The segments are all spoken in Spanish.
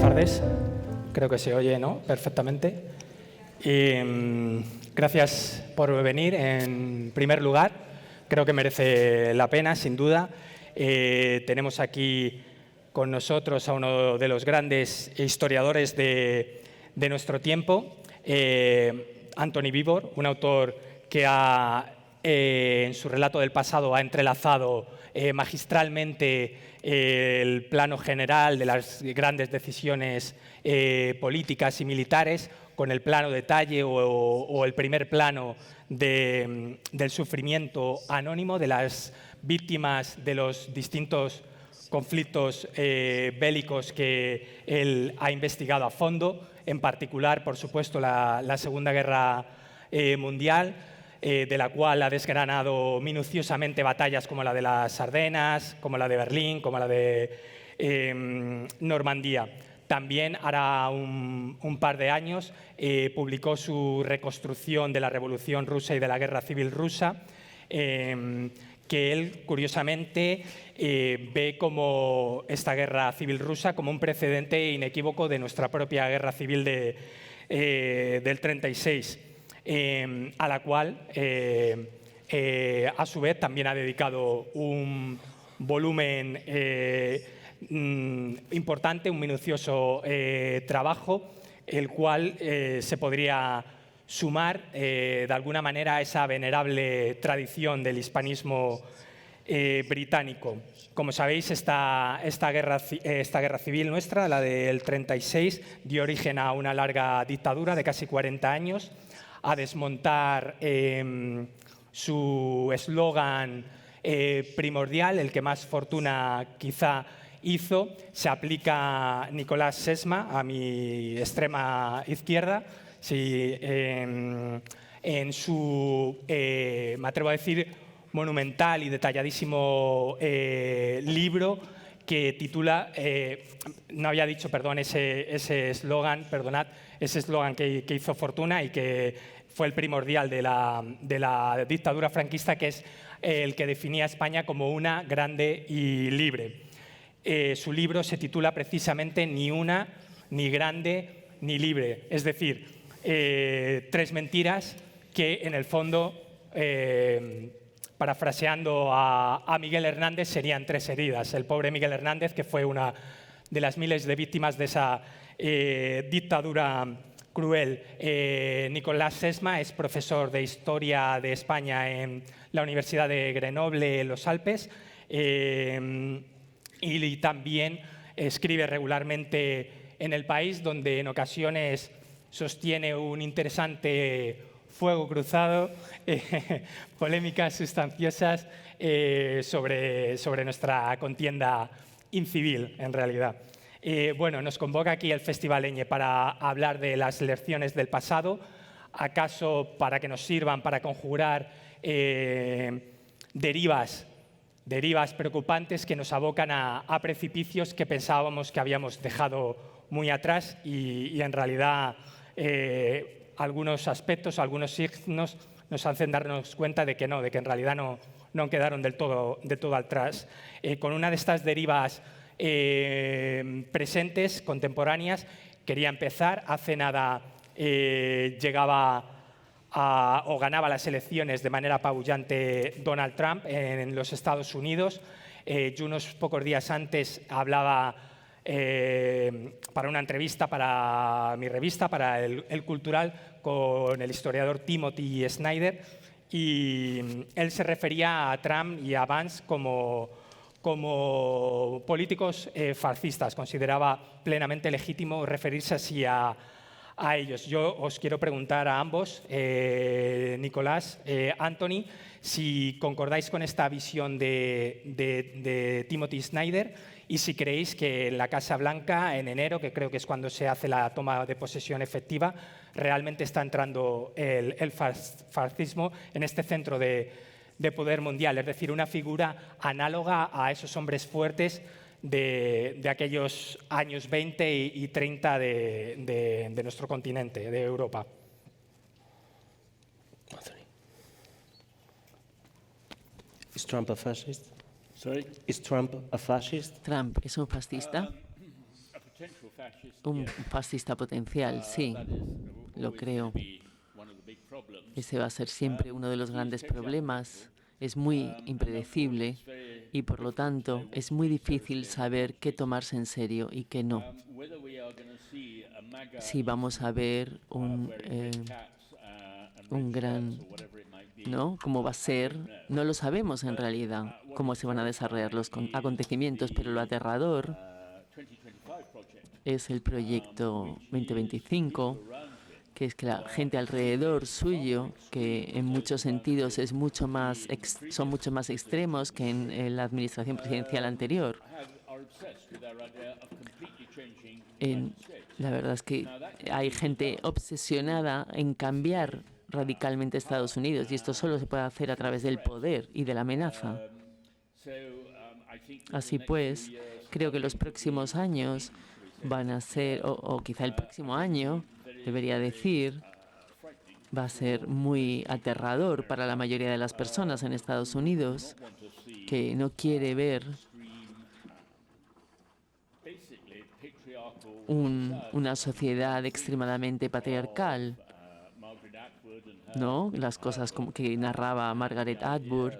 buenas tardes. Creo que se oye, ¿no? Perfectamente. Gracias por venir, en primer lugar. Creo que merece la pena, sin duda. Tenemos aquí con nosotros a uno de los grandes historiadores de nuestro tiempo, Antoni Víbor, un autor que en su relato del pasado ha entrelazado magistralmente el plano general de las grandes decisiones políticas y militares con el plano detalle o el primer plano del sufrimiento anónimo de las víctimas de los distintos conflictos bélicos que él ha investigado a fondo, en particular, por supuesto, la Segunda Guerra Mundial, de la cual ha desgranado minuciosamente batallas como la de las Ardenas, como la de Berlín, como la de Normandía. También hará un par de años publicó su reconstrucción de la Revolución Rusa y de la Guerra Civil Rusa, que él, curiosamente, ve como esta guerra civil rusa como un precedente inequívoco de nuestra propia guerra civil del 36, a la cual, a su vez, también ha dedicado un volumen importante, un minucioso trabajo, el cual se podría sumar de alguna manera a esa venerable tradición del hispanismo británico. Como sabéis, esta guerra civil nuestra, la del 36, dio origen a una larga dictadura de casi 40 años, a desmontar su eslogan primordial, el que más fortuna quizá hizo. Se aplica Nicolás Sesma, a mi extrema izquierda, sí, en su, me atrevo a decir, monumental y detalladísimo libro que titula, no había dicho, perdón, ese eslogan, perdonad, ese eslogan que hizo fortuna y que fue el primordial de la dictadura franquista, que es el que definía a España como una, grande y libre. Su libro se titula precisamente Ni una, ni grande, ni libre. Es decir, tres mentiras que en el fondo, parafraseando a Miguel Hernández, serían tres heridas. El pobre Miguel Hernández, que fue una de las miles de víctimas de esa dictadura cruel. Nicolás Sesma es profesor de Historia de España en la Universidad de Grenoble, en los Alpes, y también escribe regularmente en El País, donde en ocasiones sostiene un interesante fuego cruzado, polémicas sustanciosas sobre nuestra contienda incivil, en realidad. Bueno, nos convoca aquí el Festival Eñe para hablar de las lecciones del pasado, acaso para que nos sirvan para conjurar derivas preocupantes que nos abocan a precipicios que pensábamos que habíamos dejado muy atrás y en realidad algunos aspectos, algunos signos nos hacen darnos cuenta de que no, de que en realidad no quedaron del todo atrás. Con una de estas derivas presentes, contemporáneas, quería empezar. Hace nada llegaba o ganaba las elecciones de manera apabullante Donald Trump en los Estados Unidos. Yo unos pocos días antes hablaba para una entrevista para mi revista, para el Cultural, con el historiador Timothy Snyder, y él se refería a Trump y a Vance como políticos fascistas. Consideraba plenamente legítimo referirse así a ellos. Yo os quiero preguntar a ambos, Nicolás, Antoni, si concordáis con esta visión de Timothy Snyder y si creéis que en la Casa Blanca, en enero, que creo que es cuando se hace la toma de posesión efectiva, realmente está entrando el fascismo en este centro de poder mundial, es decir, una figura análoga a esos hombres fuertes de aquellos años 20 y 30 de nuestro continente, de Europa. Is Trump a fascist? Sorry? Is Trump a fascist? Trump es un fascista. Un fascista potencial, sí, lo creo. Ese va a ser siempre uno de los grandes problemas. Es muy impredecible y, por lo tanto, es muy difícil saber qué tomarse en serio y qué no. Si vamos a ver un gran, ¿no? ¿Cómo va a ser? No lo sabemos en realidad, cómo se van a desarrollar los acontecimientos, pero lo aterrador es el proyecto 2025, que es que la gente alrededor suyo, que en muchos sentidos son mucho más extremos que en la administración presidencial anterior. La verdad es que hay gente obsesionada en cambiar radicalmente Estados Unidos, y esto solo se puede hacer a través del poder y de la amenaza. Así pues, creo que los próximos años van a ser, o quizá el próximo año, debería decir, va a ser muy aterrador para la mayoría de las personas en Estados Unidos, que no quiere ver una sociedad extremadamente patriarcal, ¿no? Las cosas como que narraba Margaret Atwood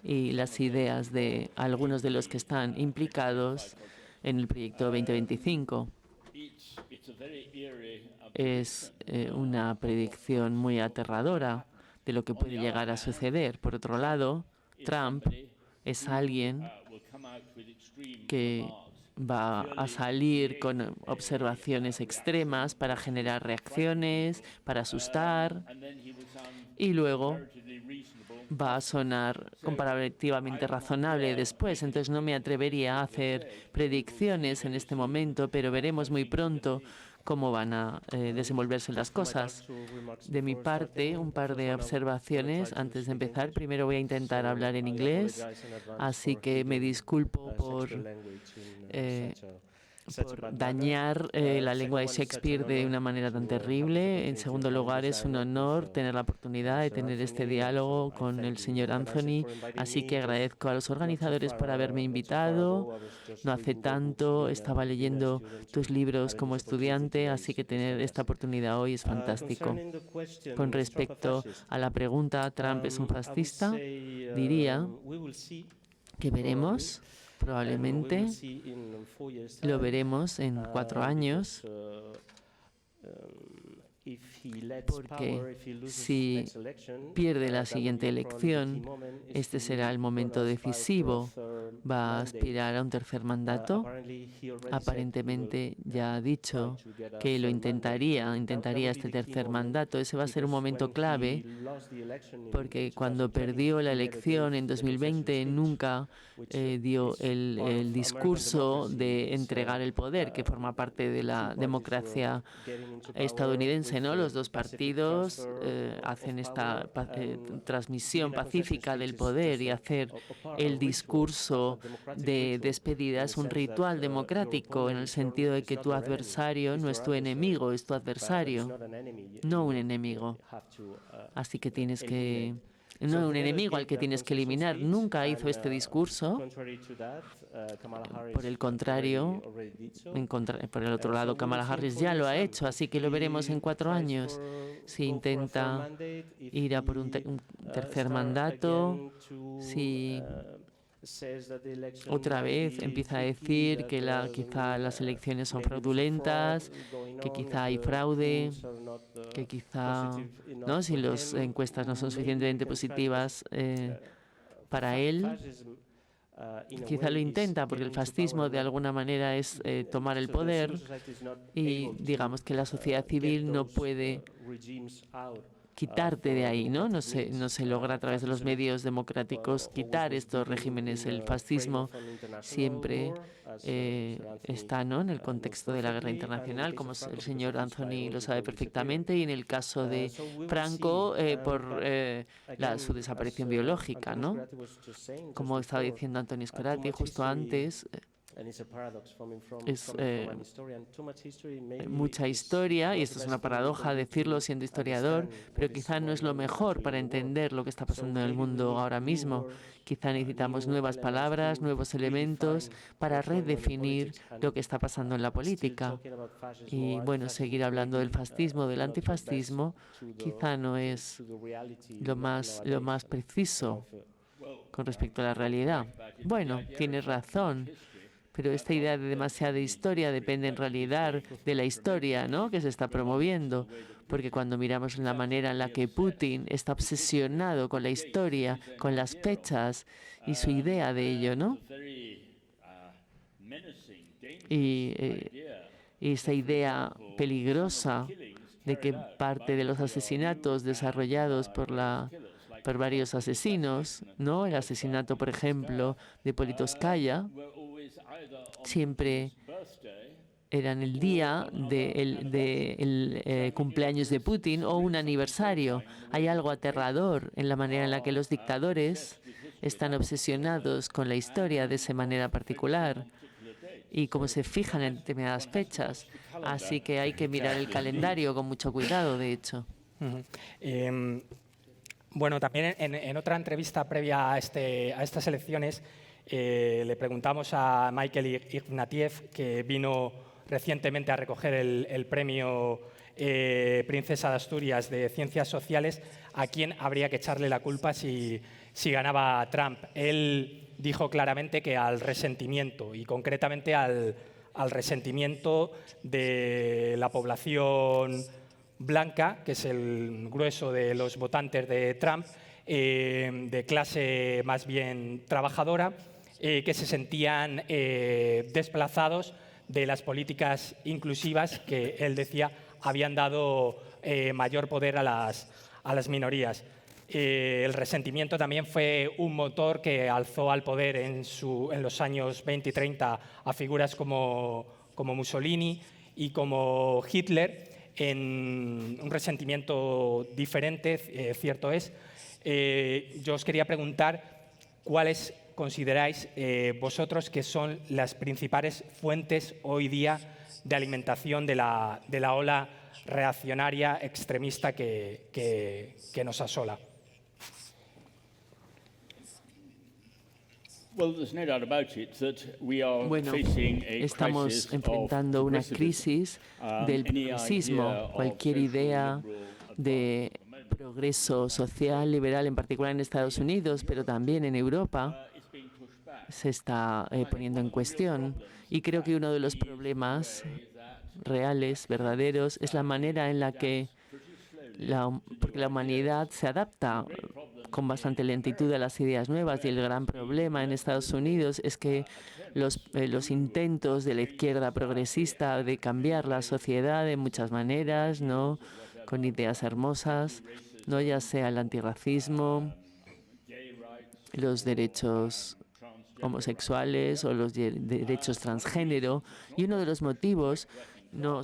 y las ideas de algunos de los que están implicados en el proyecto 2025. Es una predicción muy aterradora de lo que puede llegar a suceder. Por otro lado, Trump es alguien que va a salir con observaciones extremas para generar reacciones, para asustar, y luego va a sonar comparativamente razonable después. Entonces no me atrevería a hacer predicciones en este momento, pero veremos muy pronto cómo van a desenvolverse las cosas. De mi parte, un par de observaciones antes de empezar. Primero voy a intentar hablar en inglés, así que me disculpo por dañar la lengua de Shakespeare de una manera tan terrible. En segundo lugar, es un honor tener la oportunidad de tener este diálogo con el señor Anthony, así que agradezco a los organizadores por haberme invitado. No hace tanto estaba leyendo tus libros como estudiante, así que tener esta oportunidad hoy es fantástico. Con respecto a la pregunta, ¿Trump es un fascista? Diría que veremos. Probablemente lo veremos en 4 años, porque si pierde la siguiente elección, este será el momento decisivo. Va a aspirar a un tercer mandato. Aparentemente ya ha dicho que lo intentaría este tercer mandato. Ese va a ser un momento clave, porque cuando perdió la elección en 2020 nunca dio el discurso de entregar el poder, que forma parte de la democracia estadounidense, ¿no? Los dos partidos hacen esta transmisión pacífica del poder, y hacer el discurso de despedida es un ritual democrático, en el sentido de que tu adversario no es tu enemigo, es tu adversario, no un enemigo. Así que tienes que... No un enemigo al que tienes que eliminar. Nunca hizo este discurso. Por el contrario, por el otro lado, Kamala Harris ya lo ha hecho, así que lo veremos en 4 años. Si intenta ir a por un tercer mandato, si otra vez empieza a decir que quizá las elecciones son fraudulentas, que quizá hay fraude, que quizá, ¿no?, si las encuestas no son suficientemente positivas para él, quizá lo intenta, porque el fascismo de alguna manera es tomar el poder, y digamos que la sociedad civil no puede quitarte de ahí, ¿no? No se logra a través de los medios democráticos quitar estos regímenes. El fascismo siempre está, ¿no?, en el contexto de la guerra internacional, como el señor Anthony lo sabe perfectamente, y en el caso de Franco, por su desaparición biológica, ¿no? Como estaba diciendo Antonio Scarlatti justo antes, Es mucha historia, y esto es una paradoja decirlo siendo historiador, pero quizá no es lo mejor para entender lo que está pasando en el mundo ahora mismo. Quizá necesitamos nuevas palabras, nuevos elementos para redefinir lo que está pasando en la política. Y bueno, seguir hablando del fascismo, del antifascismo, quizá no es lo más preciso con respecto a la realidad. Bueno, tienes razón, pero esta idea de demasiada historia depende en realidad de la historia, ¿no?, que se está promoviendo, porque cuando miramos la manera en la que Putin está obsesionado con la historia, con las fechas y su idea de ello, ¿no? Y esa idea peligrosa de que parte de los asesinatos desarrollados por varios asesinos, ¿no? El asesinato, por ejemplo, de Politkovskaya, siempre eran el día del cumpleaños de Putin o un aniversario. Hay algo aterrador en la manera en la que los dictadores están obsesionados con la historia de esa manera particular y cómo se fijan en determinadas fechas. Así que hay que mirar el calendario con mucho cuidado, de hecho. Bueno, también en otra entrevista previa a estas elecciones le preguntamos a Michael Ignatieff, que vino recientemente a recoger el premio Princesa de Asturias de Ciencias Sociales, a quién habría que echarle la culpa si ganaba Trump. Él dijo claramente que al resentimiento, y concretamente al resentimiento de la población blanca, que es el grueso de los votantes de Trump, de clase más bien trabajadora, que se sentían desplazados de las políticas inclusivas que él decía habían dado mayor poder a las minorías. El resentimiento también fue un motor que alzó al poder en los años 20 y 30 a figuras como Mussolini y como Hitler, en un resentimiento diferente, cierto es. Yo os quería preguntar cuáles consideráis vosotros que son las principales fuentes hoy día de alimentación de la ola reaccionaria extremista que nos asola. Bueno, estamos enfrentando una crisis del progresismo. Cualquier idea de progreso social, liberal, en particular en Estados Unidos, pero también en Europa, se está poniendo en cuestión. Y creo que uno de los problemas reales, verdaderos, es la manera en la que porque la humanidad se adapta con bastante lentitud a las ideas nuevas, y el gran problema en Estados Unidos es que los intentos de la izquierda progresista de cambiar la sociedad de muchas maneras, ¿no?, con ideas hermosas, no, ya sea el antirracismo, los derechos homosexuales o los derechos transgénero, y uno de los motivos no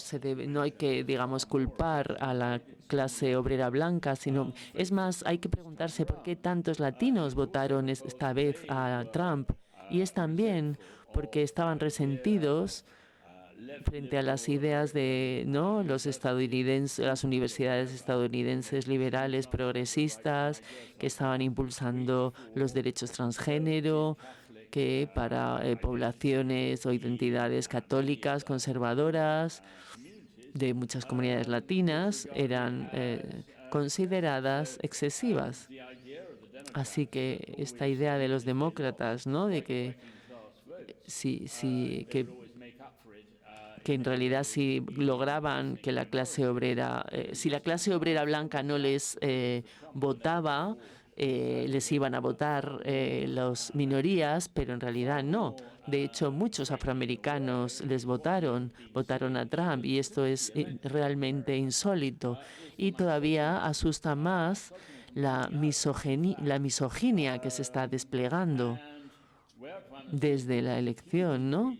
hay que, digamos, culpar a la clase obrera blanca, sino, es más, hay que preguntarse por qué tantos latinos votaron esta vez a Trump. Y es también porque estaban resentidos frente a las ideas de los estadounidenses, las universidades estadounidenses liberales progresistas, que estaban impulsando los derechos transgénero, que para poblaciones o identidades católicas conservadoras de muchas comunidades latinas eran consideradas excesivas. Así que esta idea de los demócratas, ¿no?, de que que en realidad si lograban que la clase obrera, si la clase obrera blanca no les votaba, les iban a votar las minorías, pero en realidad no. De hecho, muchos afroamericanos les votaron a Trump, y esto es realmente insólito. Y todavía asusta más la misoginia que se está desplegando desde la elección, ¿no?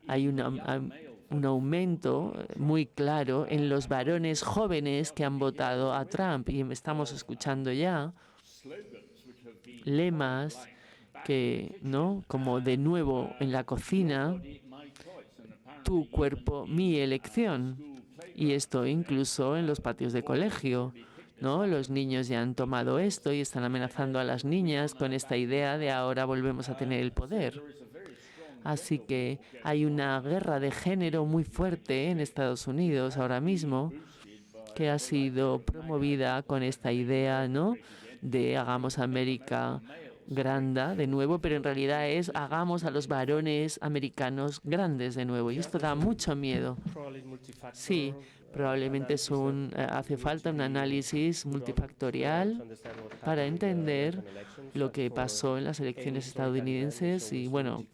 Hay un aumento muy claro en los varones jóvenes que han votado a Trump, y estamos escuchando ya lemas que, ¿no? Como de nuevo en la cocina, tu cuerpo, mi elección. Y esto incluso en los patios de colegio, ¿no? Los niños ya han tomado esto y están amenazando a las niñas con esta idea de ahora volvemos a tener el poder. Así que hay una guerra de género muy fuerte en Estados Unidos ahora mismo que ha sido promovida con esta idea, ¿no? De hagamos América grande de nuevo, pero en realidad es hagamos a los varones americanos grandes de nuevo. Y esto da mucho miedo. Sí, probablemente hace falta un análisis multifactorial para entender lo que pasó en las elecciones estadounidenses y, bueno,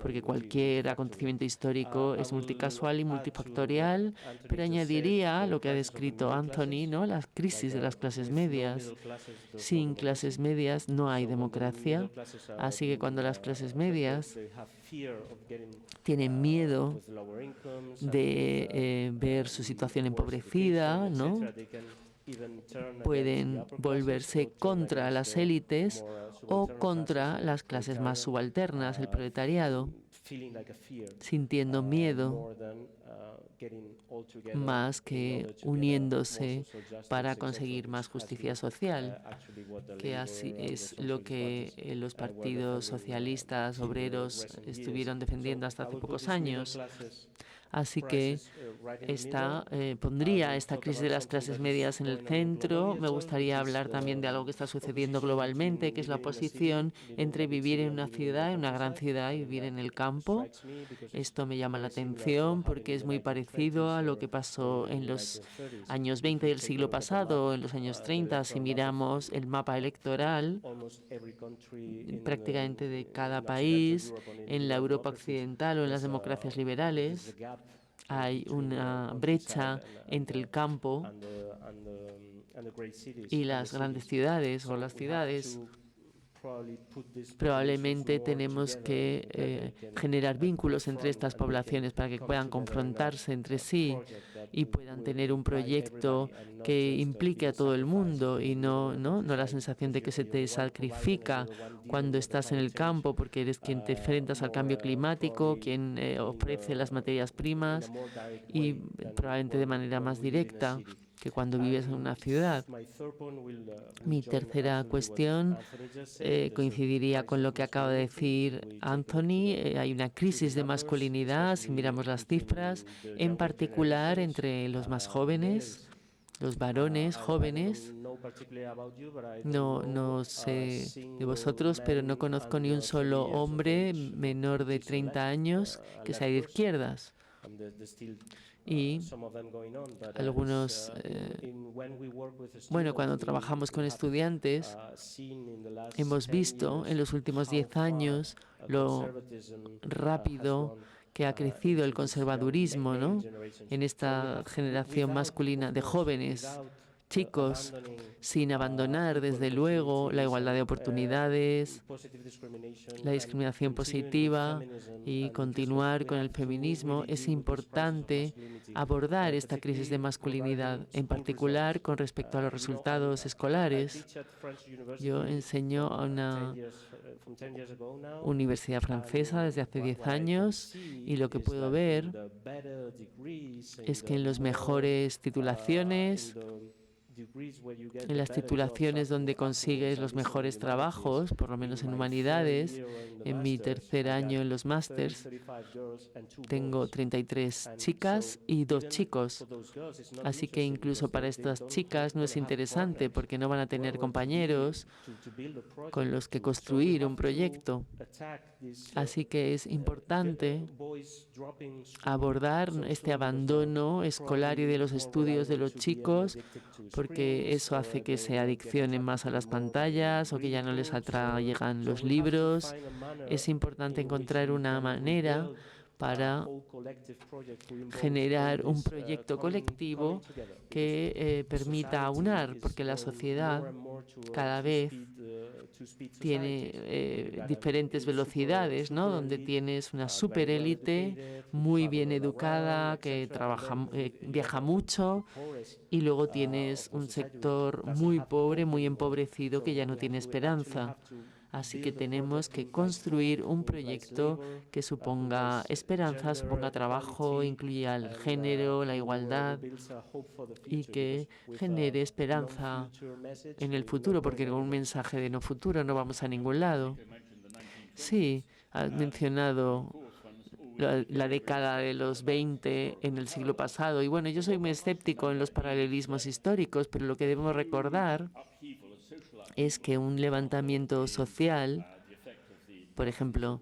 porque cualquier acontecimiento histórico es multicasual y multifactorial, pero añadiría lo que ha descrito Anthony, ¿no? La crisis de las clases medias. Sin clases medias no hay democracia, así que cuando las clases medias tienen miedo de ver su situación empobrecida, ¿no? Pueden volverse contra las élites o contra las clases más subalternas, el proletariado, sintiendo miedo más que uniéndose para conseguir más justicia social, que así es lo que los partidos socialistas, obreros estuvieron defendiendo hasta hace pocos años. Así que pondría esta crisis de las clases medias en el centro. Me gustaría hablar también de algo que está sucediendo globalmente, que es la oposición entre vivir en una ciudad, en una gran ciudad, y vivir en el campo. Esto me llama la atención porque es muy parecido a lo que pasó en los años 20 del siglo pasado, en los años 30. Si miramos el mapa electoral, prácticamente de cada país, en la Europa occidental o en las democracias liberales, hay una brecha entre el campo y las grandes ciudades o las ciudades. Probablemente tenemos que generar vínculos entre estas poblaciones para que puedan confrontarse entre sí y puedan tener un proyecto que implique a todo el mundo y no la sensación de que se te sacrifica cuando estás en el campo porque eres quien te enfrentas al cambio climático, quien ofrece las materias primas y probablemente de manera más directa que cuando vives en una ciudad. Mi tercera cuestión coincidiría con lo que acaba de decir Anthony. Hay una crisis de masculinidad, si miramos las cifras, en particular entre los más jóvenes, los varones jóvenes. No sé de vosotros, pero no conozco ni un solo hombre menor de 30 años que sea de izquierdas. Y algunos, cuando trabajamos con estudiantes, hemos visto en los últimos 10 años lo rápido que ha crecido el conservadurismo, ¿no? En esta generación masculina de jóvenes, chicos, sin abandonar, desde luego, la igualdad de oportunidades, la discriminación positiva y continuar con el feminismo. Es importante abordar esta crisis de masculinidad, en particular con respecto a los resultados escolares. Yo enseño a una universidad francesa desde hace 10 años y lo que puedo ver es que en las mejores titulaciones, en las titulaciones donde consigues los mejores trabajos, por lo menos en humanidades, en mi tercer año en los másters, tengo 33 chicas y 2 chicos. Así que incluso para estas chicas no es interesante porque no van a tener compañeros con los que construir un proyecto. Así que es importante abordar este abandono escolar y de los estudios de los chicos, porque eso hace que se adiccionen más a las pantallas o que ya no les atraigan los libros. Es importante encontrar una manera para generar un proyecto colectivo que permita aunar, porque la sociedad cada vez tiene diferentes velocidades, ¿no? Donde tienes una superélite muy bien educada que viaja mucho y luego tienes un sector muy pobre, muy empobrecido que ya no tiene esperanza. Así que tenemos que construir un proyecto que suponga esperanza, suponga trabajo, incluya el género, la igualdad y que genere esperanza en el futuro, porque con un mensaje de no futuro no vamos a ningún lado. Sí, has mencionado la década de los 20 en el siglo pasado. Y bueno, yo soy muy escéptico en los paralelismos históricos, pero lo que debemos recordar es que un levantamiento social, por ejemplo,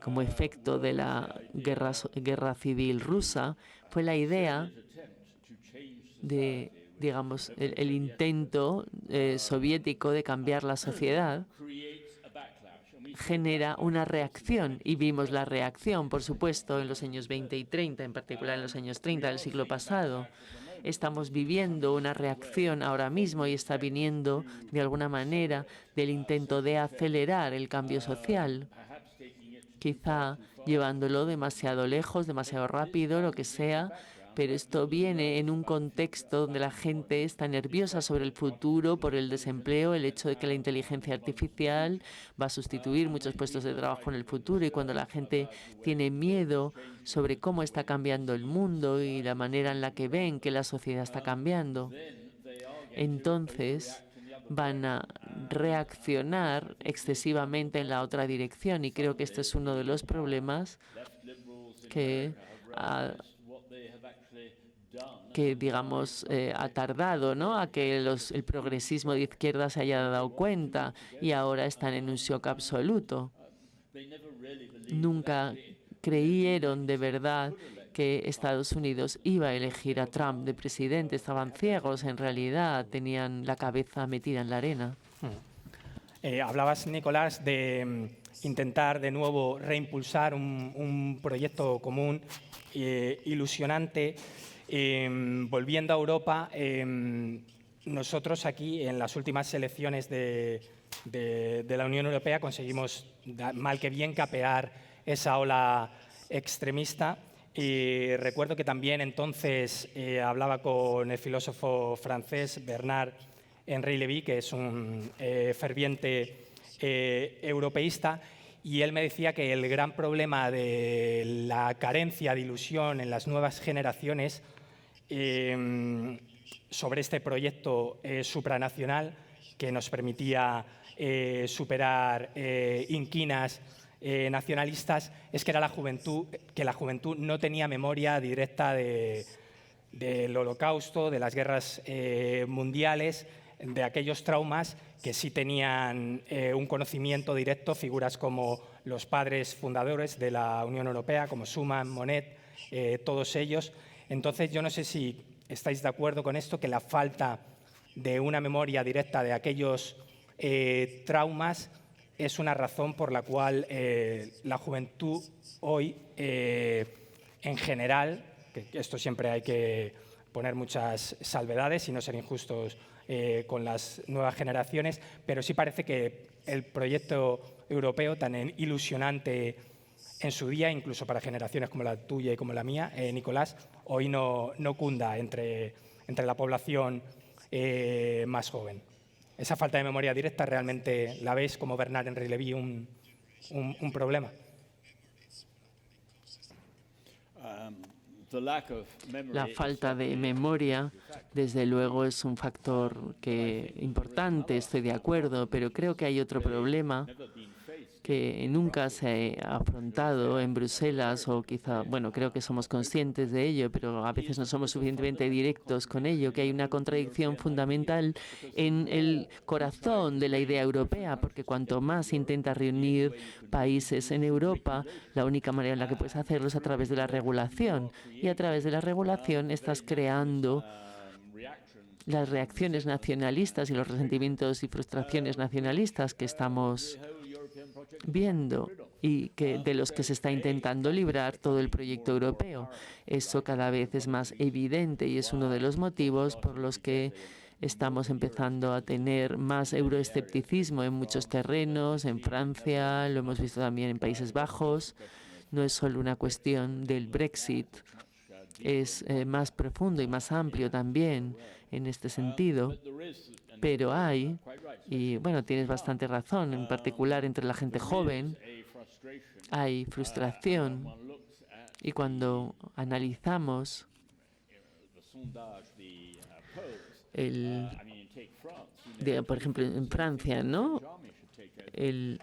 como efecto de la guerra civil rusa, fue la idea de, digamos, el intento soviético de cambiar la sociedad genera una reacción, y vimos la reacción, por supuesto, en los años 20 y 30, en particular en los años 30 del siglo pasado. Estamos viviendo una reacción ahora mismo y está viniendo, de alguna manera, del intento de acelerar el cambio social, quizá llevándolo demasiado lejos, demasiado rápido, lo que sea, pero esto viene en un contexto donde la gente está nerviosa sobre el futuro por el desempleo, el hecho de que la inteligencia artificial va a sustituir muchos puestos de trabajo en el futuro, y cuando la gente tiene miedo sobre cómo está cambiando el mundo y la manera en la que ven que la sociedad está cambiando, entonces van a reaccionar excesivamente en la otra dirección, y creo que este es uno de los problemas que digamos, ha tardado, ¿no?, a que el progresismo de izquierda se haya dado cuenta, y ahora están en un shock absoluto. Nunca creyeron de verdad que Estados Unidos iba a elegir a Trump de presidente. Estaban ciegos, en realidad, tenían la cabeza metida en la arena. Hablabas, Nicolás, de intentar de nuevo reimpulsar un proyecto común ilusionante. Volviendo a Europa, nosotros aquí en las últimas elecciones de la Unión Europea conseguimos mal que bien capear esa ola extremista, y recuerdo que también entonces hablaba con el filósofo francés Bernard-Henri Lévy, que es un ferviente europeísta, y él me decía que el gran problema de la carencia de ilusión en las nuevas generaciones sobre este proyecto supranacional que nos permitía superar inquinas nacionalistas es que era la juventud no tenía memoria directa del Holocausto, de las guerras mundiales, de aquellos traumas que sí tenían un conocimiento directo figuras como los padres fundadores de la Unión Europea, como Schuman, Monnet, todos ellos. Entonces, yo no sé si estáis de acuerdo con esto, que la falta de una memoria directa de aquellos traumas es una razón por la cual la juventud hoy, en general, que esto siempre hay que poner muchas salvedades y no ser injustos con las nuevas generaciones, pero sí parece que el proyecto europeo, tan ilusionante en su día, incluso para generaciones como la tuya y como la mía, Nicolás, hoy no cunda entre la población más joven. ¿Esa falta de memoria directa realmente la veis, como Bernard-Henri Lévy, un problema? La falta de memoria, desde luego, es un factor importante, estoy de acuerdo, pero creo que hay otro problema que nunca se ha afrontado en Bruselas, o quizá, bueno, creo que somos conscientes de ello, pero a veces no somos suficientemente directos con ello, que hay una contradicción fundamental en el corazón de la idea europea, porque cuanto más intentas reunir países en Europa, la única manera en la que puedes hacerlo es a través de la regulación, y a través de la regulación estás creando las reacciones nacionalistas y los resentimientos y frustraciones nacionalistas que estamos viendo y de los que se está intentando librar todo el proyecto europeo. Eso cada vez es más evidente y es uno de los motivos por los que estamos empezando a tener más euroescepticismo en muchos terrenos, en Francia, lo hemos visto también en Países Bajos. No es solo una cuestión del Brexit, es más profundo y más amplio también en este sentido. Pero hay, y bueno, tienes bastante razón, en particular entre la gente joven, hay frustración. Y cuando analizamos por ejemplo, en Francia, ¿no? El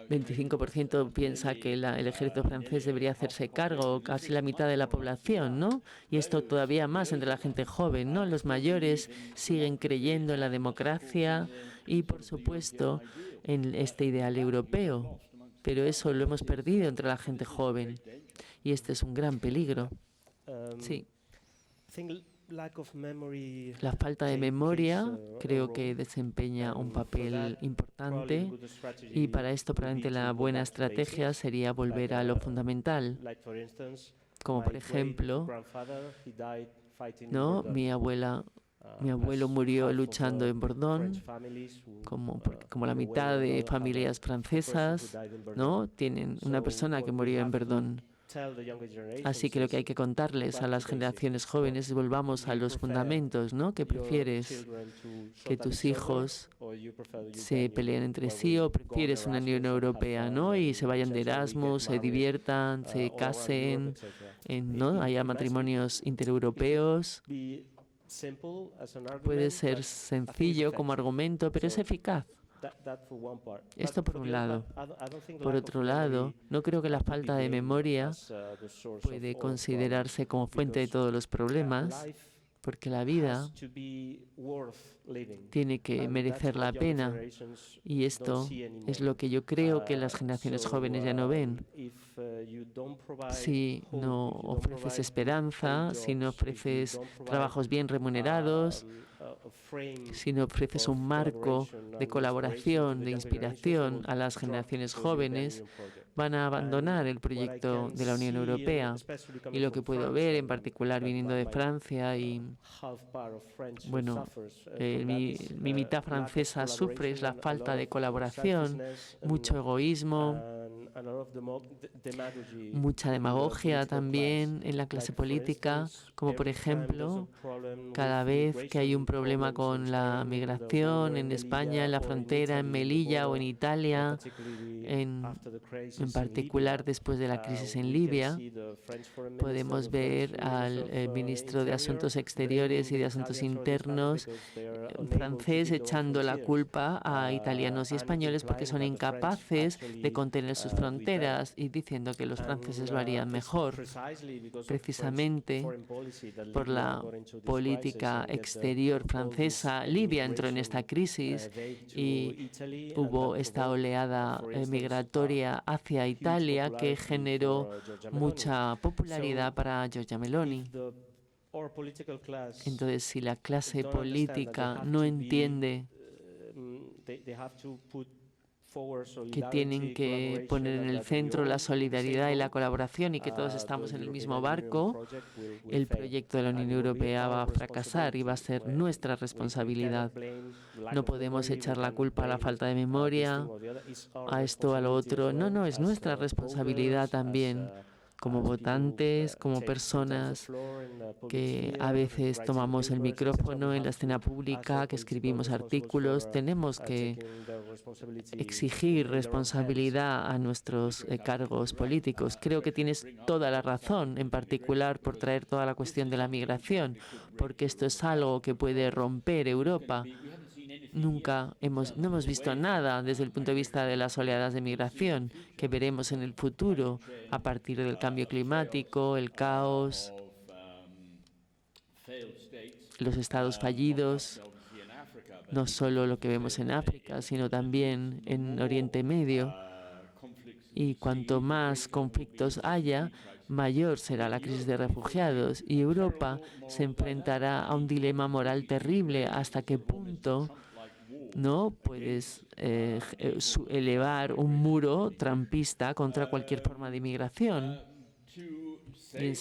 25% piensa que el ejército francés debería hacerse cargo, casi la mitad de la población, ¿no? Y esto todavía más entre la gente joven, ¿no? Los mayores siguen creyendo en la democracia y, por supuesto, en este ideal europeo. Pero eso lo hemos perdido entre la gente joven. Y este es un gran peligro. Sí. La falta de memoria creo que desempeña un papel importante y para esto probablemente la buena estrategia sería volver a lo fundamental, como por ejemplo, ¿no? Mi abuelo murió luchando en Bordón, como la mitad de familias francesas, ¿no? Tienen una persona que murió en Bordón. Así que lo que hay que contarles a las generaciones jóvenes es volvamos a los fundamentos, ¿no? ¿Qué prefieres? ¿Que tus hijos se peleen entre sí o prefieres una Unión Europea, ¿no? Y se vayan de Erasmus, se diviertan, se casen, ¿no? Haya matrimonios intereuropeos. Puede ser sencillo como argumento, pero es eficaz. Esto por un lado. Por otro lado, no creo que la falta de memoria puede considerarse como fuente de todos los problemas, porque la vida tiene que merecer la pena y esto es lo que yo creo que las generaciones jóvenes ya no ven. Si no ofreces esperanza, si no ofreces trabajos bien remunerados, si no ofreces un marco de colaboración, de inspiración a las generaciones jóvenes, van a abandonar el proyecto de la Unión Europea. Y lo que puedo ver, en particular viniendo de Francia, y bueno, mi mitad francesa sufre es la falta de colaboración, mucho egoísmo, mucha demagogia también en la clase política, como por ejemplo, cada vez que hay un problema con la migración en España, en la frontera, en Melilla o en Italia, en particular después de la crisis en Libia, podemos ver al ministro de Asuntos Exteriores y de Asuntos Internos francés echando la culpa a italianos y españoles porque son incapaces de contener sus fronteras y diciendo que los franceses lo harían mejor. Precisamente por la política exterior francesa, Libia entró en esta crisis y hubo esta oleada migratoria hacia Italia que generó mucha popularidad para Giorgia Meloni. Entonces, si la clase política no entiende que tienen que poner en el centro la solidaridad y la colaboración y que todos estamos en el mismo barco, el proyecto de la Unión Europea va a fracasar y va a ser nuestra responsabilidad. No podemos echar la culpa a la falta de memoria, a esto, a lo otro. No, es nuestra responsabilidad también como votantes, como personas que a veces tomamos el micrófono en la escena pública, que escribimos artículos. Tenemos que exigir responsabilidad a nuestros cargos políticos. Creo que tienes toda la razón, en particular por traer toda la cuestión de la migración, porque esto es algo que puede romper Europa. No hemos visto nada desde el punto de vista de las oleadas de migración que veremos en el futuro a partir del cambio climático, el caos, los estados fallidos, no solo lo que vemos en África, sino también en Oriente Medio. Y cuanto más conflictos haya, mayor será la crisis de refugiados y Europa se enfrentará a un dilema moral terrible. ¿Hasta qué punto no puedes elevar un muro trumpista contra cualquier forma de inmigración? Y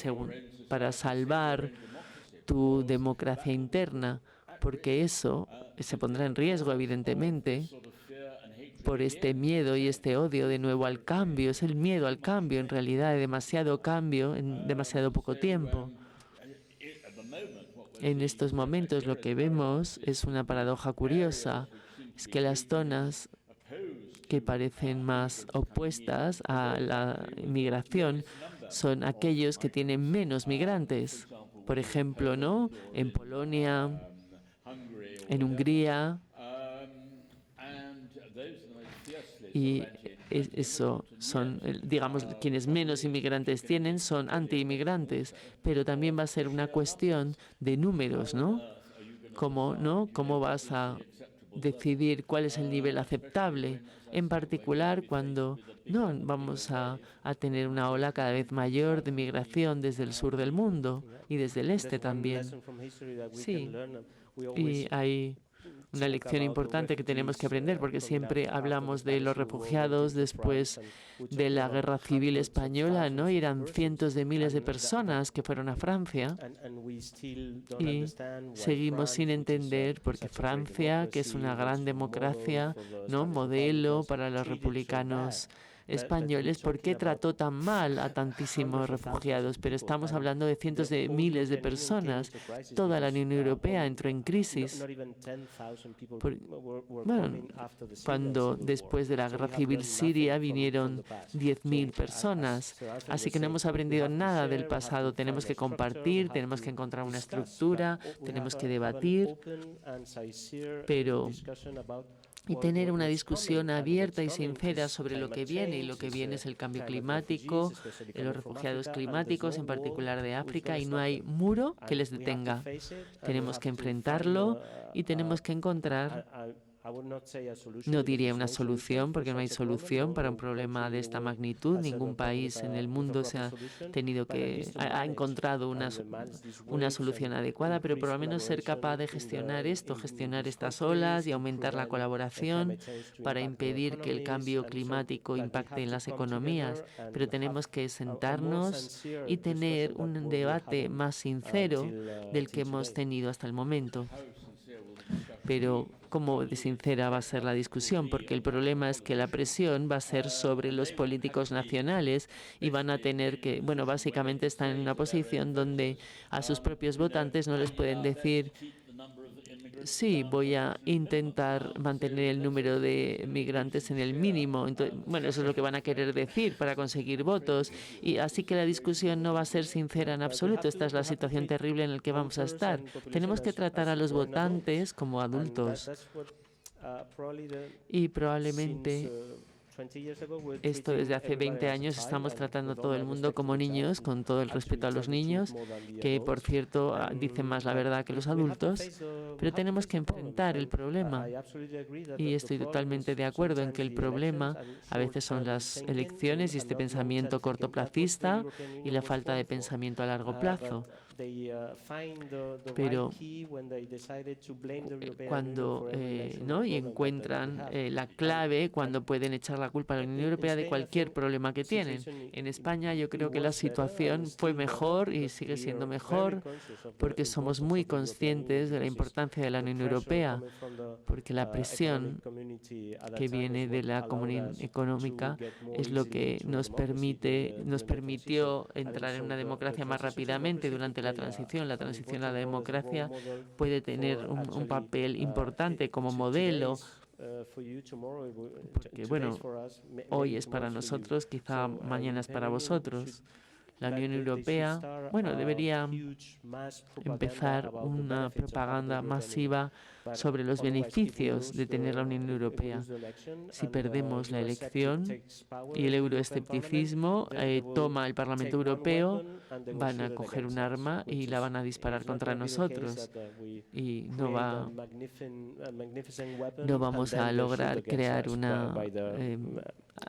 para salvar tu democracia interna, porque eso se pondrá en riesgo, evidentemente, por este miedo y este odio de nuevo al cambio. Es el miedo al cambio, en realidad, de demasiado cambio en demasiado poco tiempo. En estos momentos lo que vemos es una paradoja curiosa, es que las zonas que parecen más opuestas a la inmigración son aquellos que tienen menos migrantes. Por ejemplo, ¿no? En Polonia, en Hungría, y eso son, digamos, quienes menos inmigrantes tienen son anti-inmigrantes, pero también va a ser una cuestión de números, ¿no? ¿Cómo vas a decidir cuál es el nivel aceptable? En particular, cuando no vamos a tener una ola cada vez mayor de migración desde el sur del mundo y desde el este también. Sí, y hay una lección importante que tenemos que aprender, porque siempre hablamos de los refugiados después de la Guerra Civil Española, ¿no? Y eran cientos de miles de personas que fueron a Francia y seguimos sin entender porque Francia, que es una gran democracia, ¿no? Modelo para los republicanos españoles, ¿por qué trató tan mal a tantísimos refugiados? Pero estamos hablando de cientos de miles de personas. Toda la Unión Europea entró en crisis. Bueno, cuando después de la guerra civil siria vinieron 10.000 personas. Así que no hemos aprendido nada del pasado. Tenemos que compartir, tenemos que encontrar una estructura, tenemos que debatir, y tener una discusión abierta y sincera sobre lo que viene, y lo que viene es el cambio climático, los refugiados climáticos, en particular de África, y no hay muro que les detenga. Tenemos que enfrentarlo y tenemos que encontrar, no diría una solución, porque no hay solución para un problema de esta magnitud. Ningún país en el mundo ha encontrado una solución adecuada, pero por lo menos ser capaz de gestionar estas olas y aumentar la colaboración para impedir que el cambio climático impacte en las economías. Pero tenemos que sentarnos y tener un debate más sincero del que hemos tenido hasta el momento. Pero cómo de sincera va a ser la discusión, porque el problema es que la presión va a ser sobre los políticos nacionales y van a tener que, bueno, básicamente están en una posición donde a sus propios votantes no les pueden decir: sí, voy a intentar mantener el número de migrantes en el mínimo. Entonces, bueno, eso es lo que van a querer decir para conseguir votos. Y así que la discusión no va a ser sincera en absoluto. Esta es la situación terrible en la que vamos a estar. Tenemos que tratar a los votantes como adultos. Y probablemente esto desde hace 20 años estamos tratando a todo el mundo como niños, con todo el respeto a los niños, que por cierto dicen más la verdad que los adultos, pero tenemos que enfrentar el problema. Y estoy totalmente de acuerdo en que el problema a veces son las elecciones y este pensamiento cortoplacista y la falta de pensamiento a largo plazo. Pero cuando y encuentran la clave, cuando pueden echar la culpa a la Unión Europea de cualquier problema que tienen. En España yo creo que la situación fue mejor y sigue siendo mejor porque somos muy conscientes de la importancia de la Unión Europea, porque la presión que viene de la comunidad económica es lo que nos permitió entrar en una democracia más rápidamente durante la transición. La transición a la democracia puede tener un papel importante como modelo, porque bueno, hoy es para nosotros, quizá mañana es para vosotros. La Unión Europea, bueno, debería empezar una propaganda masiva sobre los beneficios de tener la Unión Europea. Si perdemos la elección y el euroescepticismo toma el Parlamento Europeo, van a coger un arma y la van a disparar contra nosotros. Y no vamos a lograr crear una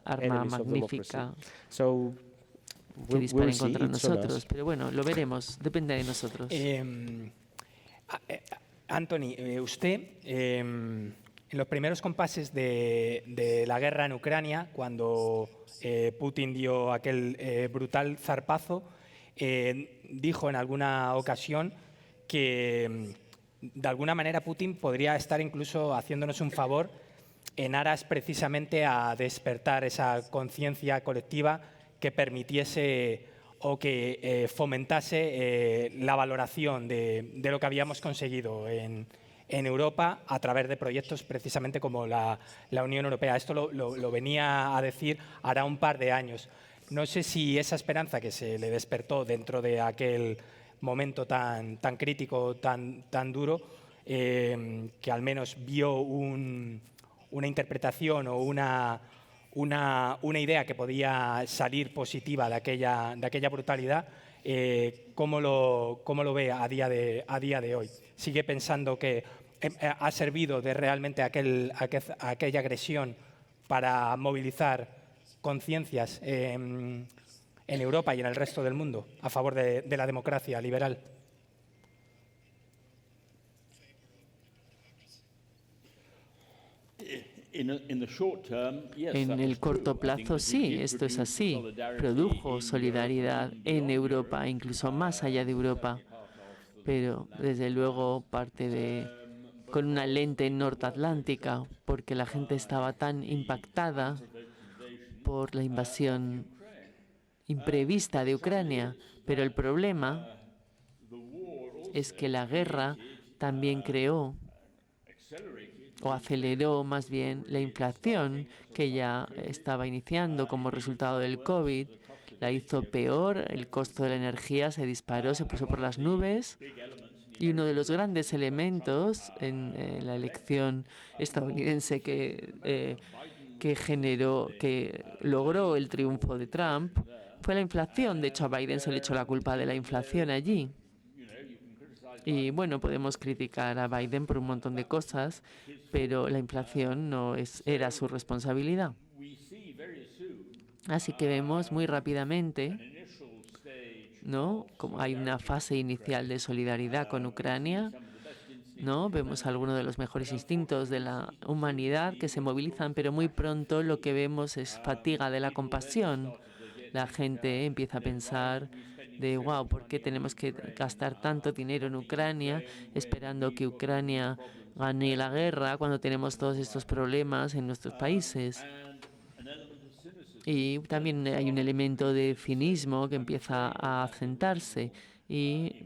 arma magnífica que disparen contra nosotros. Pero bueno, lo veremos, depende de nosotros. Anthony, usted, en los primeros compases de la guerra en Ucrania, cuando Putin dio aquel brutal zarpazo, dijo en alguna ocasión que de alguna manera Putin podría estar incluso haciéndonos un favor en aras precisamente a despertar esa conciencia colectiva que permitiese o que fomentase la valoración de lo que habíamos conseguido en Europa a través de proyectos precisamente como la Unión Europea. Esto lo venía a decir hará un par de años. No sé si esa esperanza que se le despertó dentro de aquel momento tan crítico, tan duro, que al menos vio una interpretación o una idea que podía salir positiva de aquella brutalidad, ¿cómo lo ve a día de hoy? ¿Sigue pensando que ha servido de realmente aquella agresión para movilizar conciencias en Europa y en el resto del mundo a favor de la democracia liberal? En el corto plazo, sí, esto es así. Produjo solidaridad en Europa, incluso más allá de Europa, pero desde luego con una lente norteatlántica, porque la gente estaba tan impactada por la invasión imprevista de Ucrania. Pero el problema es que la guerra también creó o aceleró más bien la inflación que ya estaba iniciando como resultado del COVID. La hizo peor, el costo de la energía se disparó, se puso por las nubes. Y uno de los grandes elementos en la elección estadounidense que logró el triunfo de Trump fue la inflación. De hecho, a Biden se le echó la culpa de la inflación allí. Y bueno, podemos criticar a Biden por un montón de cosas, pero la inflación no era su responsabilidad. Así que vemos muy rápidamente, ¿no?, como hay una fase inicial de solidaridad con Ucrania, ¿no? Vemos algunos de los mejores instintos de la humanidad que se movilizan, pero muy pronto lo que vemos es fatiga de la compasión. La gente empieza a pensar de, wow, ¿por qué tenemos que gastar tanto dinero en Ucrania esperando que Ucrania gane la guerra cuando tenemos todos estos problemas en nuestros países? Y también hay un elemento de cinismo que empieza a acentarse, y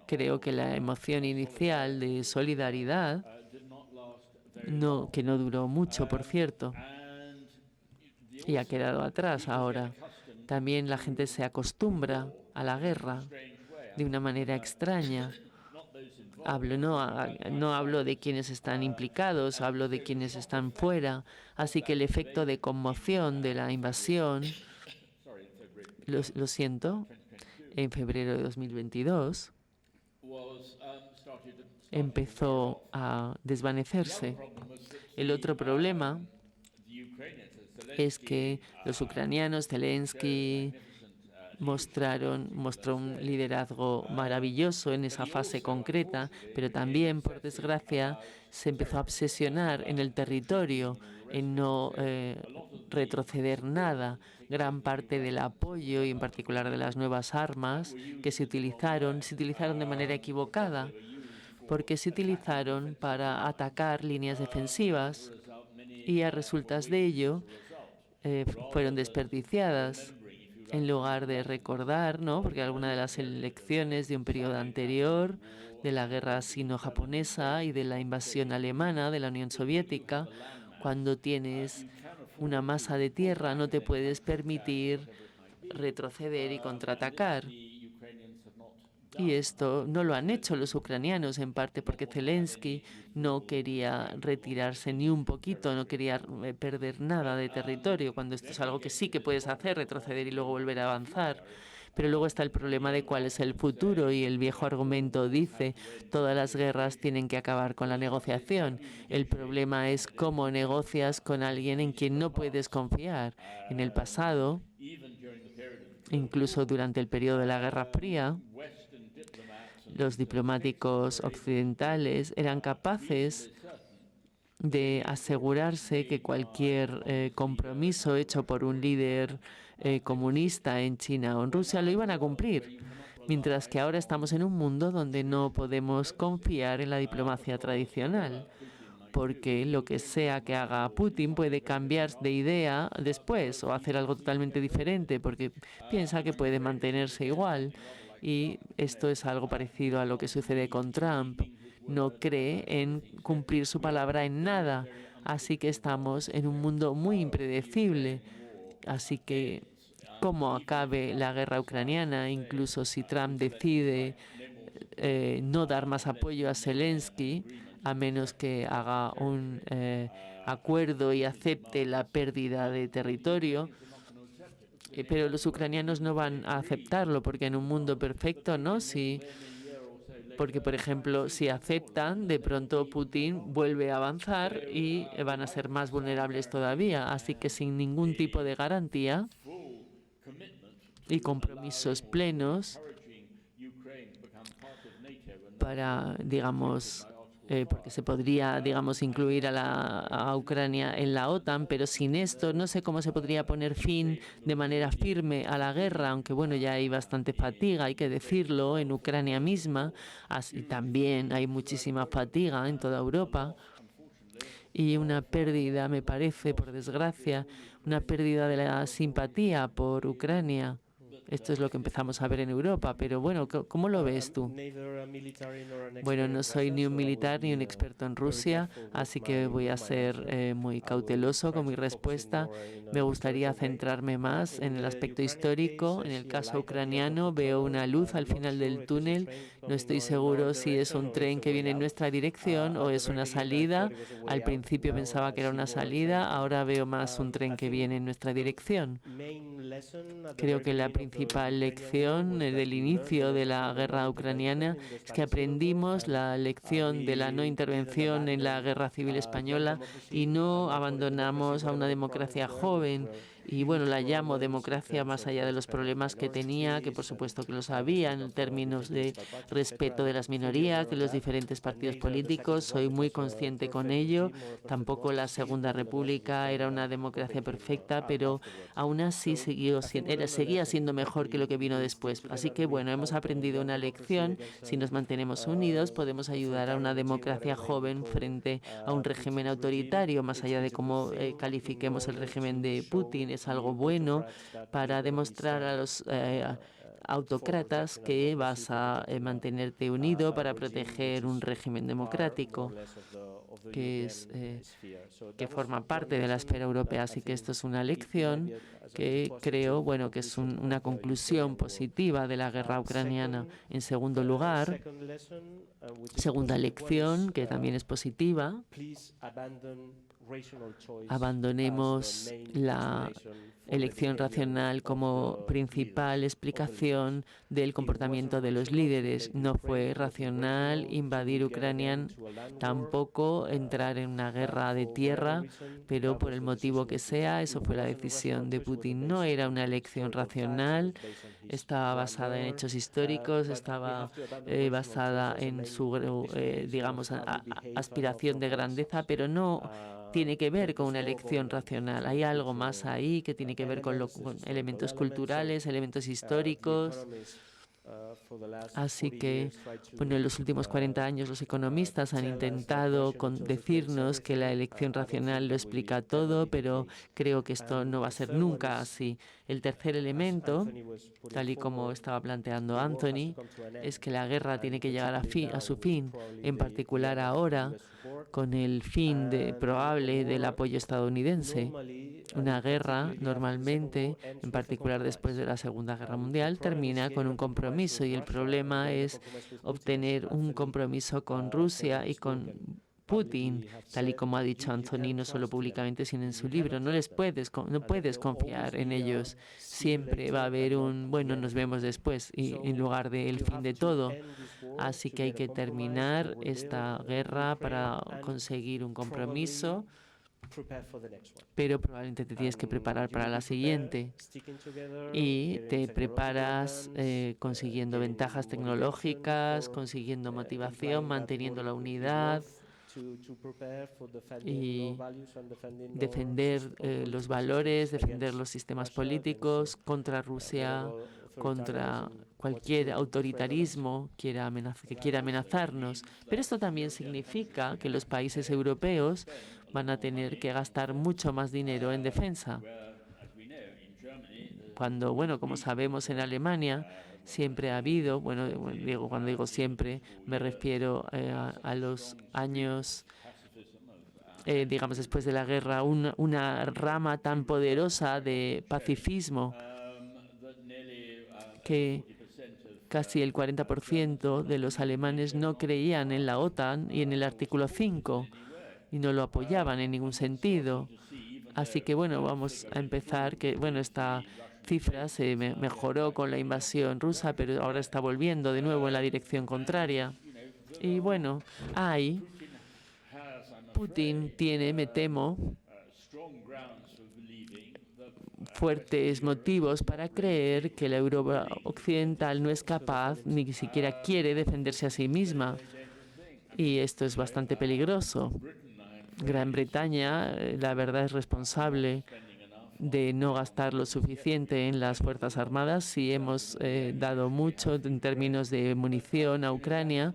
creo que la emoción inicial de solidaridad, que no duró mucho, por cierto, y ha quedado atrás ahora. También la gente se acostumbra a la guerra de una manera extraña. No hablo de quienes están implicados, hablo de quienes están fuera. Así que el efecto de conmoción de la invasión, lo siento, en febrero de 2022, empezó a desvanecerse. El otro problema es que los ucranianos, Zelensky, mostró un liderazgo maravilloso en esa fase concreta, pero también, por desgracia, se empezó a obsesionar en el territorio, en no retroceder nada. Gran parte del apoyo, y en particular de las nuevas armas que se utilizaron de manera equivocada, porque se utilizaron para atacar líneas defensivas y a resultas de ello fueron desperdiciadas. En lugar de recordar, ¿no?, porque alguna de las elecciones de un periodo anterior, de la guerra sino-japonesa y de la invasión alemana de la Unión Soviética, cuando tienes una masa de tierra no te puedes permitir retroceder y contraatacar. Y esto no lo han hecho los ucranianos, en parte porque Zelensky no quería retirarse ni un poquito, no quería perder nada de territorio, cuando esto es algo que sí que puedes hacer, retroceder y luego volver a avanzar. Pero luego está el problema de cuál es el futuro, y el viejo argumento dice todas las guerras tienen que acabar con la negociación. El problema es cómo negocias con alguien en quien no puedes confiar. En el pasado, incluso durante el periodo de la Guerra Fría, los diplomáticos occidentales eran capaces de asegurarse que cualquier compromiso hecho por un líder comunista en China o en Rusia lo iban a cumplir, mientras que ahora estamos en un mundo donde no podemos confiar en la diplomacia tradicional. porque lo que sea que haga Putin puede cambiar de idea después o hacer algo totalmente diferente, porque piensa que puede mantenerse igual. Y esto es algo parecido a lo que sucede con Trump. No cree en cumplir su palabra en nada. Así que estamos en un mundo muy impredecible. Así que, cómo acabe la guerra ucraniana, incluso si Trump decide no dar más apoyo a Zelensky, a menos que haga un acuerdo y acepte la pérdida de territorio. Pero los ucranianos no van a aceptarlo, porque en un mundo perfecto, ¿no? Porque, por ejemplo, si aceptan, de pronto Putin vuelve a avanzar y van a ser más vulnerables todavía. Así que sin ningún tipo de garantía y compromisos plenos para, digamos, porque se podría, digamos, incluir a Ucrania en la OTAN, pero sin esto no sé cómo se podría poner fin de manera firme a la guerra, aunque bueno, ya hay bastante fatiga, hay que decirlo, en Ucrania misma, así también hay muchísima fatiga en toda Europa. Y una pérdida, me parece, por desgracia, una pérdida de la simpatía por Ucrania. Esto es lo que empezamos a ver en Europa, pero bueno, ¿cómo lo ves tú? Bueno, no soy ni un militar ni un experto en Rusia, así que voy a ser muy cauteloso con mi respuesta. Me gustaría centrarme más en el aspecto histórico. En el caso ucraniano veo una luz al final del túnel. No estoy seguro si es un tren que viene en nuestra dirección o es una salida. Al principio pensaba que era una salida, ahora veo más un tren que viene en nuestra dirección. Creo que la principal lección del inicio de la guerra ucraniana es que aprendimos la lección de la no intervención en la guerra civil española y no abandonamos a una democracia joven. Y bueno, la llamo democracia más allá de los problemas que tenía, que por supuesto que los había en términos de respeto de las minorías, de los diferentes partidos políticos. Soy muy consciente con ello. Tampoco la Segunda República era una democracia perfecta, pero aún así seguía siendo mejor que lo que vino después. Así que bueno, hemos aprendido una lección. Si nos mantenemos unidos, podemos ayudar a una democracia joven frente a un régimen autoritario, más allá de cómo califiquemos el régimen de Putin. Es algo bueno para demostrar a los autócratas que vas a mantenerte unido para proteger un régimen democrático que forma parte de la esfera europea. Así que esto es una lección que creo, bueno, que es una conclusión positiva de la guerra ucraniana. En segundo lugar, segunda lección, que también es positiva, abandonemos la elección racional como principal explicación del comportamiento de los líderes. No fue racional invadir Ucrania, tampoco entrar en una guerra de tierra, pero por el motivo que sea, eso fue la decisión de Putin. No era una elección racional, estaba basada en hechos históricos, estaba basada en su, digamos, aspiración de grandeza, pero no tiene que ver con una elección racional. Hay algo más ahí que tiene que ver con elementos culturales, elementos históricos. Así que, bueno, en los últimos 40 años los economistas han intentado decirnos que la elección racional lo explica todo, pero creo que esto no va a ser nunca así. El tercer elemento, tal y como estaba planteando Anthony, es que la guerra tiene que llegar a su fin, en particular ahora, con el fin probable del apoyo estadounidense. Una guerra, normalmente, en particular después de la Segunda Guerra Mundial, termina con un compromiso y el problema es obtener un compromiso con Rusia y con Putin, tal y como ha dicho Anthony, no solo públicamente, sino en su libro. No puedes confiar en ellos. Siempre va a haber bueno, nos vemos después, y en lugar del fin de todo. Así que hay que terminar esta guerra para conseguir un compromiso, pero probablemente te tienes que preparar para la siguiente y te preparas consiguiendo ventajas tecnológicas, consiguiendo motivación, manteniendo la unidad y defender los valores, defender los sistemas políticos contra Rusia, contra cualquier autoritarismo que quiera amenazarnos. Pero esto también significa que los países europeos van a tener que gastar mucho más dinero en defensa. Cuando, como sabemos en Alemania, siempre ha habido, cuando digo siempre, me refiero a los años, digamos, después de la guerra, una rama tan poderosa de pacifismo que casi el 40% de los alemanes no creían en la OTAN y en el artículo 5 y no lo apoyaban en ningún sentido. Así que, vamos a empezar que, esta cifra se mejoró con la invasión rusa, pero ahora está volviendo de nuevo en la dirección contraria. Y Putin tiene, me temo, fuertes motivos para creer que la Europa occidental no es capaz, ni siquiera quiere defenderse a sí misma. Y esto es bastante peligroso. Gran Bretaña, la verdad, es responsable de no gastar lo suficiente en las Fuerzas Armadas. Sí hemos dado mucho en términos de munición a Ucrania,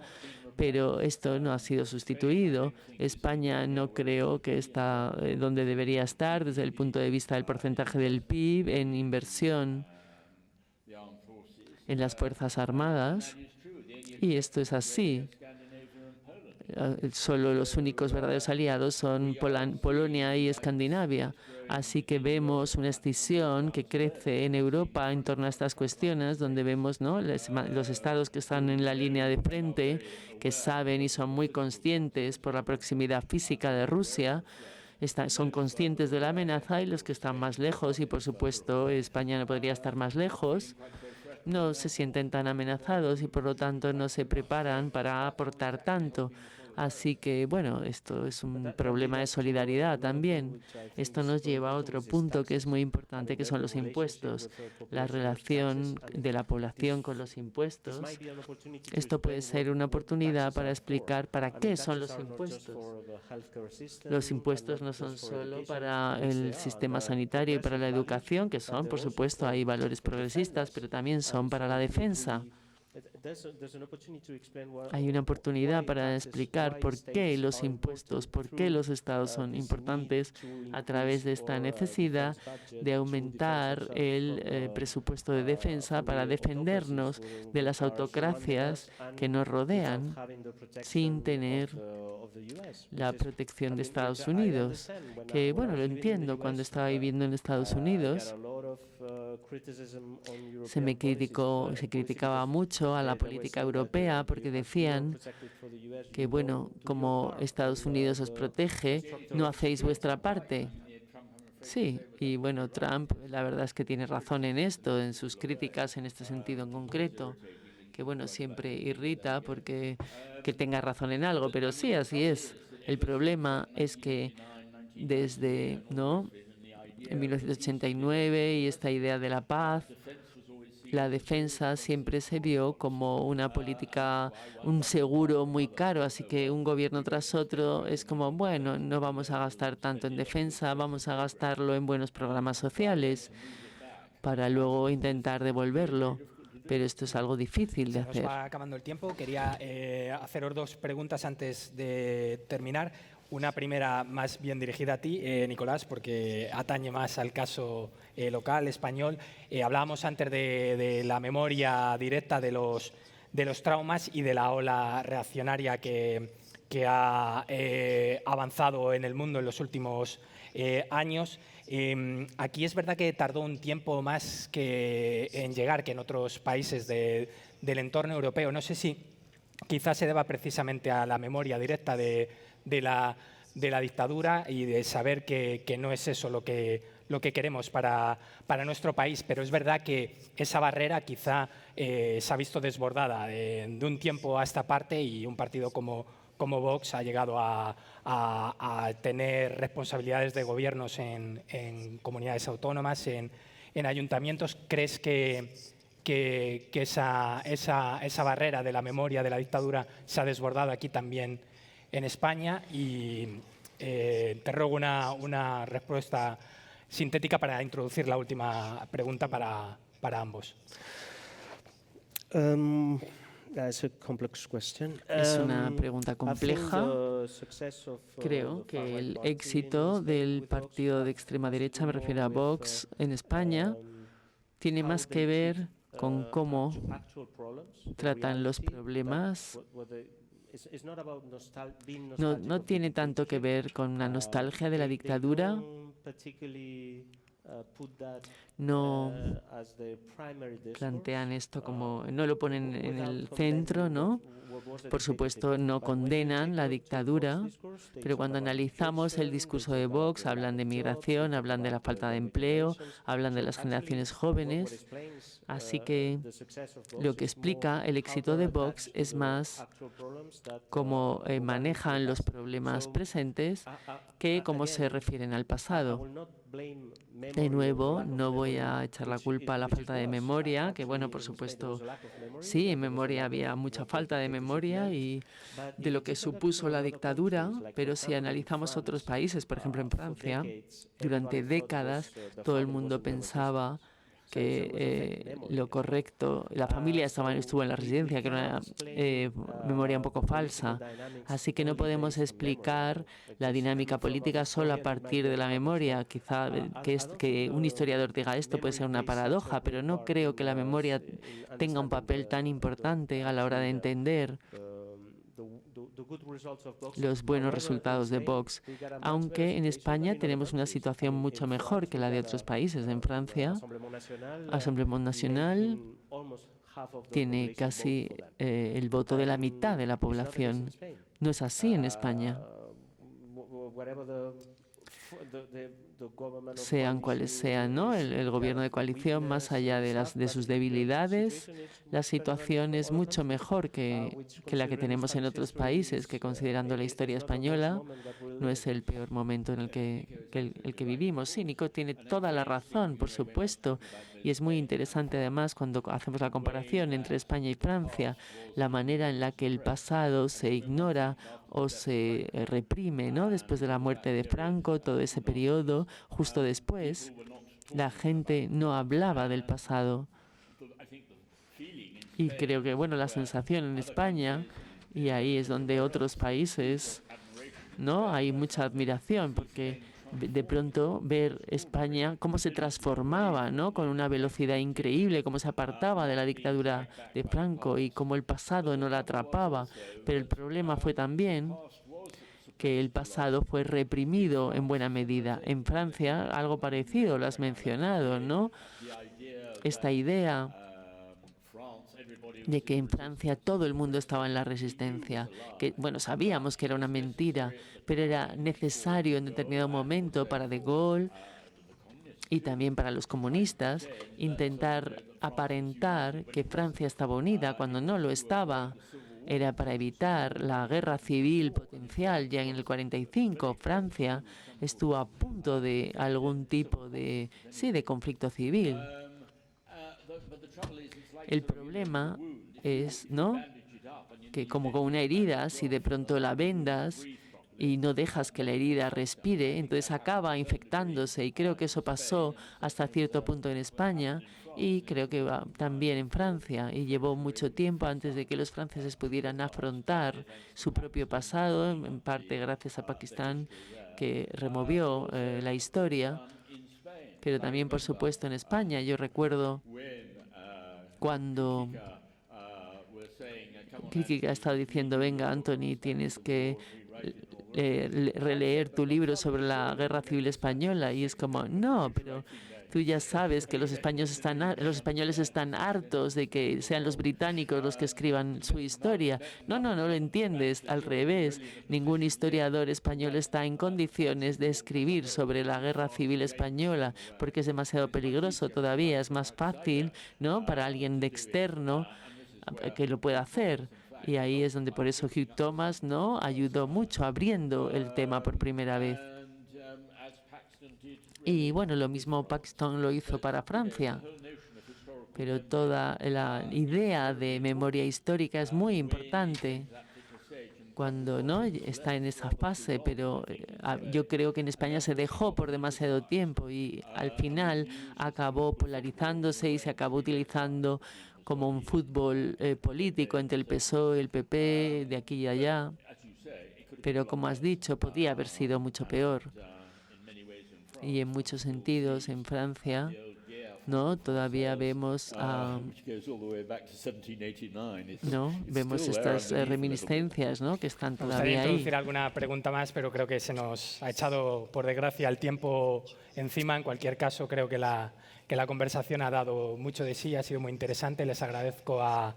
pero esto no ha sido sustituido. España no creo que está donde debería estar desde el punto de vista del porcentaje del PIB en inversión en las Fuerzas Armadas, y esto es así. Solo los únicos verdaderos aliados son Polonia y Escandinavia. Así que vemos una escisión que crece en Europa en torno a estas cuestiones, donde vemos los estados que están en la línea de frente, que saben y son muy conscientes por la proximidad física de Rusia, son conscientes de la amenaza, y los que están más lejos, y por supuesto España no podría estar más lejos, no se sienten tan amenazados y por lo tanto no se preparan para aportar tanto. Así que, esto es un problema de solidaridad también. Esto nos lleva a otro punto que es muy importante, que son los impuestos. La relación de la población con los impuestos. Esto puede ser una oportunidad para explicar para qué son los impuestos. Los impuestos no son solo para el sistema sanitario y para la educación, que son, por supuesto, hay valores progresistas, pero también son para la defensa. Hay una oportunidad para explicar por qué los impuestos, por qué los estados son importantes a través de esta necesidad de aumentar el presupuesto de defensa para defendernos de las autocracias que nos rodean sin tener la protección de Estados Unidos. Que, lo entiendo, cuando estaba viviendo en Estados Unidos se criticaba mucho a la política europea porque decían que, como Estados Unidos os protege, no hacéis vuestra parte. Sí, y Trump, la verdad es que tiene razón en esto, en sus críticas en este sentido en concreto, que siempre irrita porque que tenga razón en algo, pero sí, así es. El problema es que desde, en 1989 y esta idea de la paz, la defensa siempre se vio como una política, un seguro muy caro, así que un gobierno tras otro es como, no vamos a gastar tanto en defensa, vamos a gastarlo en buenos programas sociales para luego intentar devolverlo. Pero esto es algo difícil de hacer. Se nos va acabando el tiempo. Quería haceros dos preguntas antes de terminar. Una primera más bien dirigida a ti, Nicolás, porque atañe más al caso local, español. Hablábamos antes de la memoria directa de los traumas y de la ola reaccionaria que ha avanzado en el mundo en los últimos años. Aquí es verdad que tardó un tiempo más en llegar que en otros países del entorno europeo. No sé si quizás se deba precisamente a la memoria directa de la dictadura y de saber que no es eso lo que queremos para nuestro país, pero es verdad que esa barrera quizá se ha visto desbordada de un tiempo a esta parte, y un partido como Vox ha llegado a tener responsabilidades de gobiernos en comunidades autónomas, en ayuntamientos. ¿Crees que esa barrera de la memoria de la dictadura se ha desbordado aquí también en España? Y te ruego una respuesta sintética para introducir la última pregunta para ambos. Es una pregunta compleja. Creo que el éxito del partido de extrema derecha, me refiero a Vox, en España, tiene más que ver con cómo tratan los problemas. No tiene tanto que ver con una nostalgia de la dictadura. No plantean esto como, no lo ponen en el centro, ¿no? Por supuesto, no condenan la dictadura, pero cuando analizamos el discurso de Vox, hablan de migración, hablan de la falta de empleo, hablan de las generaciones jóvenes. Así que lo que explica el éxito de Vox es más cómo manejan los problemas presentes que cómo se refieren al pasado. De nuevo, no voy a echar la culpa a la falta de memoria, que bueno, por supuesto, sí, en memoria había mucha falta de memoria y de lo que supuso la dictadura, pero si analizamos otros países, por ejemplo en Francia, durante décadas todo el mundo pensaba que lo correcto, la familia estuvo en la residencia, que era una memoria un poco falsa. Así que no podemos explicar la dinámica política solo a partir de la memoria. Quizá que un historiador diga esto puede ser una paradoja, pero no creo que la memoria tenga un papel tan importante a la hora de entender los buenos resultados de Vox, aunque en España tenemos una situación mucho mejor que la de otros países. En Francia, Asamblea Nacional tiene casi el voto de la mitad de la población. No es así en España. Sean cuales sean, ¿no? El gobierno de coalición, más allá de sus debilidades, la situación es mucho mejor que la que tenemos en otros países, que considerando la historia española no es el peor momento en el que vivimos. Sí, Nico tiene toda la razón, por supuesto, y es muy interesante además cuando hacemos la comparación entre España y Francia, la manera en la que el pasado se ignora o se reprime, ¿no? Después de la muerte de Franco, todo ese periodo, justo después, la gente no hablaba del pasado. Y creo que, bueno, la sensación en España, y ahí es donde otros países, ¿no? Hay mucha admiración, porque de pronto ver España cómo se transformaba, ¿no? Con una velocidad increíble, cómo se apartaba de la dictadura de Franco y cómo el pasado no la atrapaba. Pero el problema fue también que el pasado fue reprimido en buena medida. En Francia, algo parecido, lo has mencionado, ¿no? Esta idea de que en Francia todo el mundo estaba en la resistencia, que, bueno, sabíamos que era una mentira, pero era necesario en determinado momento para De Gaulle y también para los comunistas intentar aparentar que Francia estaba unida cuando no lo estaba. Era para evitar la guerra civil potencial. Ya en el 45 Francia estuvo a punto de algún tipo de conflicto civil. El problema es, ¿no?, que como con una herida, si de pronto la vendas y no dejas que la herida respire, entonces acaba infectándose, y creo que eso pasó hasta cierto punto en España y creo que también en Francia, y llevó mucho tiempo antes de que los franceses pudieran afrontar su propio pasado, en parte gracias a Pakistán, que removió la historia, pero también, por supuesto, en España. Yo recuerdo cuando Kiki ha estado diciendo, venga, Anthony, tienes que releer tu libro sobre la Guerra Civil Española, y es como, no, pero tú ya sabes que los españoles están hartos de que sean los británicos los que escriban su historia. No lo entiendes, al revés. Ningún historiador español está en condiciones de escribir sobre la Guerra Civil Española porque es demasiado peligroso todavía. Es más fácil, ¿no?, para alguien de externo que lo pueda hacer. Y ahí es donde por eso Hugh Thomas, ¿no?, ayudó mucho abriendo el tema por primera vez. Y bueno, lo mismo Paxton lo hizo para Francia. Pero toda la idea de memoria histórica es muy importante cuando no está en esa fase, pero yo creo que en España se dejó por demasiado tiempo y al final acabó polarizándose y se acabó utilizando como un fútbol político entre el PSOE, el PP, de aquí y allá. Pero como has dicho, podía haber sido mucho peor. Y en muchos sentidos, en Francia, ¿no? Todavía vemos vemos estas reminiscencias, ¿no? Que están Me gustaría todavía ahí. introducir alguna pregunta más, pero creo que se nos ha echado, por desgracia, el tiempo encima. En cualquier caso, creo que la conversación ha dado mucho de sí, ha sido muy interesante. Les agradezco a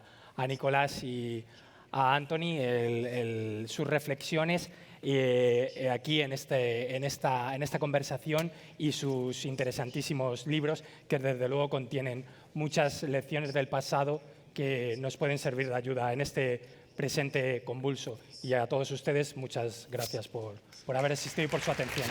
Nicolás y a Anthony sus reflexiones aquí en esta conversación y sus interesantísimos libros que desde luego contienen muchas lecciones del pasado que nos pueden servir de ayuda en este presente convulso. Y a todos ustedes muchas gracias por haber asistido y por su atención.